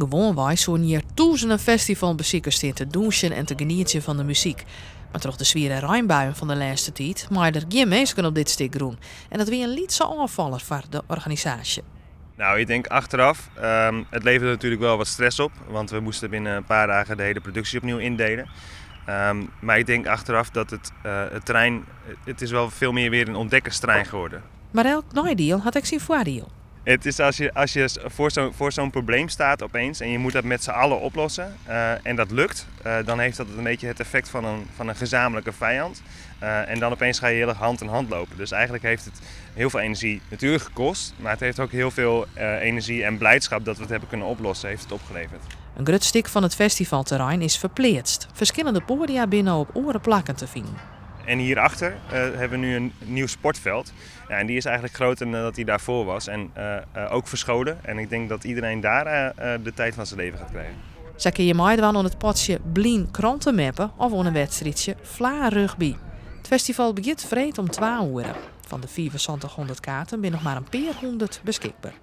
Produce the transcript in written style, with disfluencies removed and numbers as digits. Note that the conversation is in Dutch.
Gewoonwijs zo'n hier duizenden festivalbezoekers staan te douchen en te genieten van de muziek. Maar toch de zware regenbuien van de laatste tijd, maar er geen mensen op dit stuk groen. En dat weer een lietse aanvaller voor de organisatie. Nou, ik denk achteraf, het levert natuurlijk wel wat stress op, want we moesten binnen een paar dagen de hele productie opnieuw indelen. Maar ik denk achteraf dat het terrein, het is wel veel meer weer een ontdekkersterrein geworden. Maar elk naaideal had ik zijn voordeel. Het is als je voor zo'n probleem staat opeens en je moet dat met z'n allen oplossen en dat lukt, dan heeft dat een beetje het effect van een gezamenlijke vijand. En dan opeens ga je heel erg hand in hand lopen. Dus eigenlijk heeft het heel veel energie natuurlijk gekost, maar het heeft ook heel veel energie en blijdschap dat we het hebben kunnen oplossen, heeft het opgeleverd. Een groot stuk van het festivalterrein is verpleetst. Verschillende podia binnen op oren plakken te vinden. En hierachter hebben we nu een nieuw sportveld. Ja, en die is eigenlijk groter dan dat hij daarvoor was. En ook verscholen. En ik denk dat iedereen daar de tijd van zijn leven gaat krijgen. Zo kun je meedoen aan het potje Blien krantenmappen of aan een wedstrijdje Vla Rugby. Het festival begint vreed om 2 uur. Van de 400 kaarten zijn nog maar een paar honderd beschikbaar.